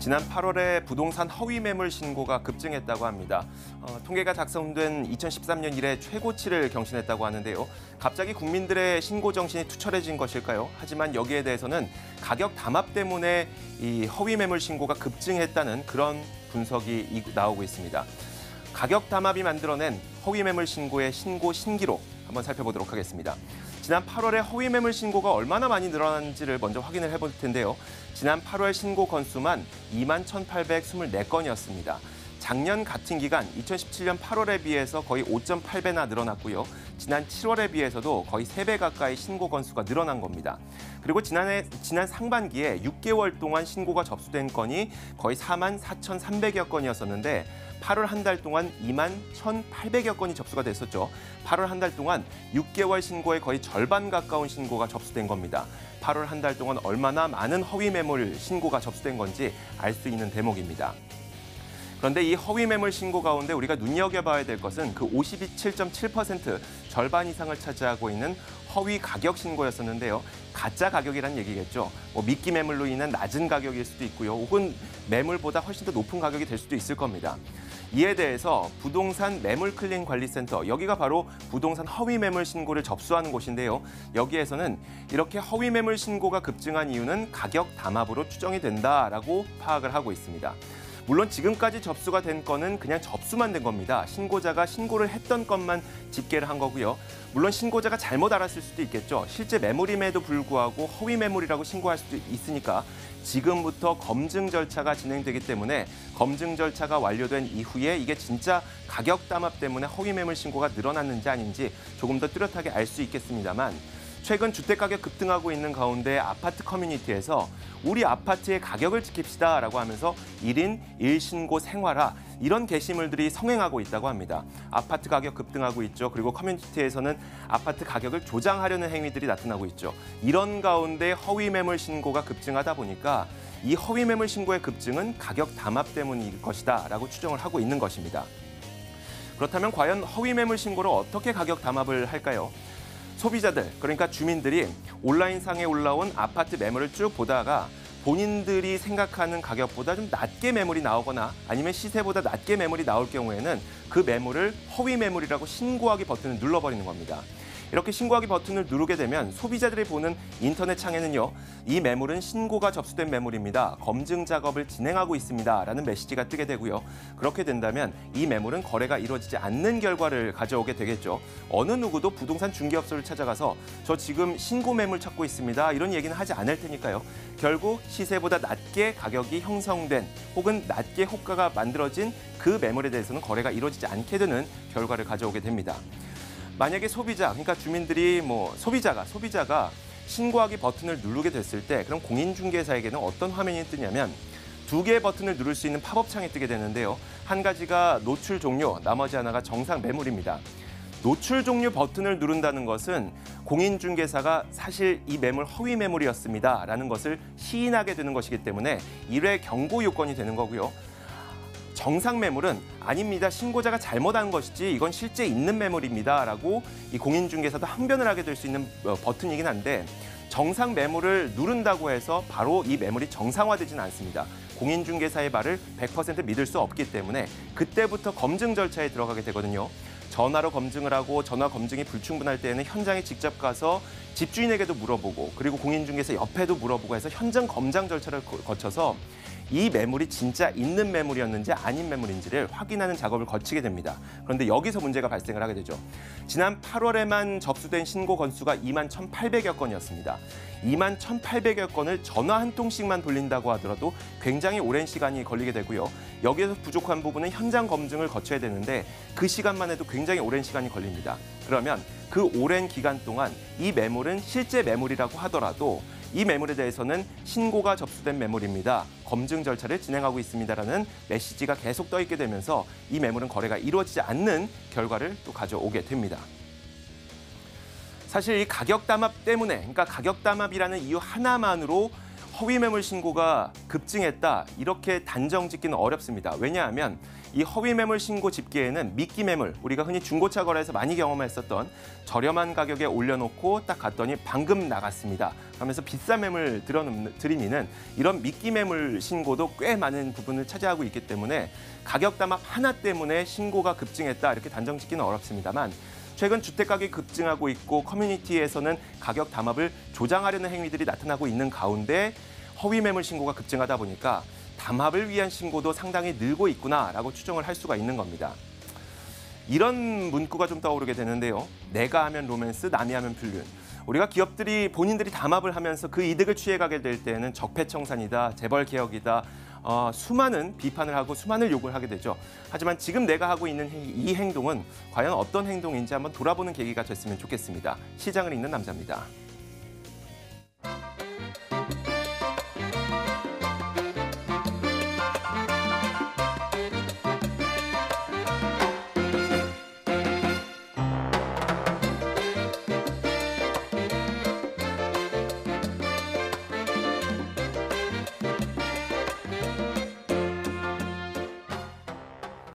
지난 8월에 부동산 허위 매물 신고가 급증했다고 합니다. 통계가 작성된 2013년 이래 최고치를 경신했다고 하는데요. 갑자기 국민들의 신고 정신이 투철해진 것일까요? 하지만 여기에 대해서는 가격 담합 때문에 이 허위 매물 신고가 급증했다는 그런 분석이 나오고 있습니다. 가격 담합이 만들어낸 허위 매물 신고의 신고 신기록 한번 살펴보도록 하겠습니다. 지난 8월에 허위 매물 신고가 얼마나 많이 늘어났는지를 먼저 확인을 해볼 텐데요. 지난 8월 신고 건수만 21,824건이었습니다. 작년 같은 기간 2017년 8월에 비해서 거의 5.8배나 늘어났고요. 지난 7월에 비해서도 거의 3배 가까이 신고 건수가 늘어난 겁니다. 그리고 지난 상반기에 6개월 동안 신고가 접수된 건이 거의 44,300여 건이었었는데 8월 한 달 동안 21,800여 건이 접수가 됐었죠. 8월 한 달 동안 6개월 신고의 거의 절반 가까운 신고가 접수된 겁니다. 8월 한 달 동안 얼마나 많은 허위 매물 신고가 접수된 건지 알 수 있는 대목입니다. 그런데 이 허위 매물 신고 가운데 우리가 눈여겨봐야 될 것은 그 57.7% 절반 이상을 차지하고 있는 허위 가격 신고였었는데요. 가짜 가격이란 얘기겠죠. 미끼 매물로 인한 낮은 가격일 수도 있고요. 혹은 매물보다 훨씬 더 높은 가격이 될 수도 있을 겁니다. 이에 대해서 부동산 매물 클린 관리센터, 여기가 바로 부동산 허위 매물 신고를 접수하는 곳인데요. 여기에서는 이렇게 허위 매물 신고가 급증한 이유는 가격 담합으로 추정이 된다라고 파악을 하고 있습니다. 물론 지금까지 접수가 된 건은 그냥 접수만 된 겁니다. 신고자가 신고를 했던 것만 집계를 한 거고요. 물론 신고자가 잘못 알았을 수도 있겠죠. 실제 매물임에도 불구하고 허위 매물이라고 신고할 수도 있으니까 지금부터 검증 절차가 진행되기 때문에 검증 절차가 완료된 이후에 이게 진짜 가격 담합 때문에 허위 매물 신고가 늘어났는지 아닌지 조금 더 뚜렷하게 알 수 있겠습니다만 최근 주택가격 급등하고 있는 가운데 아파트 커뮤니티에서 우리 아파트의 가격을 지킵시다라고 하면서 1인 1신고 생활화 이런 게시물들이 성행하고 있다고 합니다. 아파트 가격 급등하고 있죠. 그리고 커뮤니티에서는 아파트 가격을 조장하려는 행위들이 나타나고 있죠. 이런 가운데 허위 매물 신고가 급증하다 보니까 이 허위 매물 신고의 급증은 가격 담합 때문일 것이다라고 추정을 하고 있는 것입니다. 그렇다면 과연 허위 매물 신고를 어떻게 가격 담합을 할까요? 소비자들, 그러니까 주민들이 온라인상에 올라온 아파트 매물을 쭉 보다가 본인들이 생각하는 가격보다 좀 낮게 매물이 나오거나 아니면 시세보다 낮게 매물이 나올 경우에는 그 매물을 허위 매물이라고 신고하기 버튼을 눌러버리는 겁니다. 이렇게 신고하기 버튼을 누르게 되면 소비자들이 보는 인터넷 창에는요. 이 매물은 신고가 접수된 매물입니다. 검증 작업을 진행하고 있습니다. 라는 메시지가 뜨게 되고요. 그렇게 된다면 이 매물은 거래가 이루어지지 않는 결과를 가져오게 되겠죠. 어느 누구도 부동산 중개업소를 찾아가서 저 지금 신고 매물 찾고 있습니다. 이런 얘기는 하지 않을 테니까요. 결국 시세보다 낮게 가격이 형성된 혹은 낮게 호가가 만들어진 그 매물에 대해서는 거래가 이루어지지 않게 되는 결과를 가져오게 됩니다. 만약에 소비자, 그러니까 주민들이 소비자가 신고하기 버튼을 누르게 됐을 때 그럼 공인중개사에게는 어떤 화면이 뜨냐면 2개의 버튼을 누를 수 있는 팝업 창이 뜨게 되는데요. 한 가지가 노출 종료, 나머지 하나가 정상 매물입니다. 노출 종료 버튼을 누른다는 것은 공인중개사가 사실 이 매물 허위 매물이었습니다라는 것을 시인하게 되는 것이기 때문에 1회 경고 요건이 되는 거고요. 정상 매물은 아닙니다. 신고자가 잘못한 것이지 이건 실제 있는 매물입니다라고 이 공인중개사도 항변을 하게 될 수 있는 버튼이긴 한데 정상 매물을 누른다고 해서 바로 이 매물이 정상화되지는 않습니다. 공인중개사의 말을 100% 믿을 수 없기 때문에 그때부터 검증 절차에 들어가게 되거든요. 전화로 검증을 하고 전화 검증이 불충분할 때에는 현장에 직접 가서 집주인에게도 물어보고 그리고 공인중개사 옆에도 물어보고 해서 현장 검증 절차를 거쳐서 이 매물이 진짜 있는 매물이었는지 아닌 매물인지를 확인하는 작업을 거치게 됩니다. 그런데 여기서 문제가 발생을 하게 되죠. 지난 8월에만 접수된 신고 건수가 21,800여 건이었습니다. 21,800여 건을 전화 한 통씩만 돌린다고 하더라도 굉장히 오랜 시간이 걸리게 되고요. 여기에서 부족한 부분은 현장 검증을 거쳐야 되는데 그 시간만 해도 굉장히 오랜 시간이 걸립니다. 그러면 그 오랜 기간 동안 이 매물은 실제 매물이라고 하더라도 이 매물에 대해서는 신고가 접수된 매물입니다. 검증 절차를 진행하고 있습니다라는 메시지가 계속 떠있게 되면서 이 매물은 거래가 이루어지지 않는 결과를 또 가져오게 됩니다. 사실 이 가격 담합 때문에, 그러니까 가격 담합이라는 이유 하나만으로 허위 매물 신고가 급증했다 이렇게 단정 짓기는 어렵습니다. 왜냐하면 이 허위 매물 신고 집계에는 미끼 매물, 우리가 흔히 중고차 거래에서 많이 경험했었던 저렴한 가격에 올려놓고 딱 갔더니 방금 나갔습니다 하면서 비싼 매물 들이미는 이런 미끼 매물 신고도 꽤 많은 부분을 차지하고 있기 때문에 가격 담합 하나 때문에 신고가 급증했다 이렇게 단정 짓기는 어렵습니다만, 최근 주택가격이 급증하고 있고 커뮤니티에서는 가격 담합을 조장하려는 행위들이 나타나고 있는 가운데 허위 매물 신고가 급증하다 보니까 담합을 위한 신고도 상당히 늘고 있구나라고 추정을 할 수가 있는 겁니다. 이런 문구가 좀 떠오르게 되는데요. 내가 하면 로맨스, 남이 하면 불륜. 우리가 기업들이 본인들이 담합을 하면서 그 이득을 취해가게 될 때는 적폐청산이다, 재벌개혁이다, 수많은 비판을 하고 수많은 욕을 하게 되죠. 하지만 지금 내가 하고 있는 이 행동은 과연 어떤 행동인지 한번 돌아보는 계기가 됐으면 좋겠습니다. 시장을 읽는 남자입니다.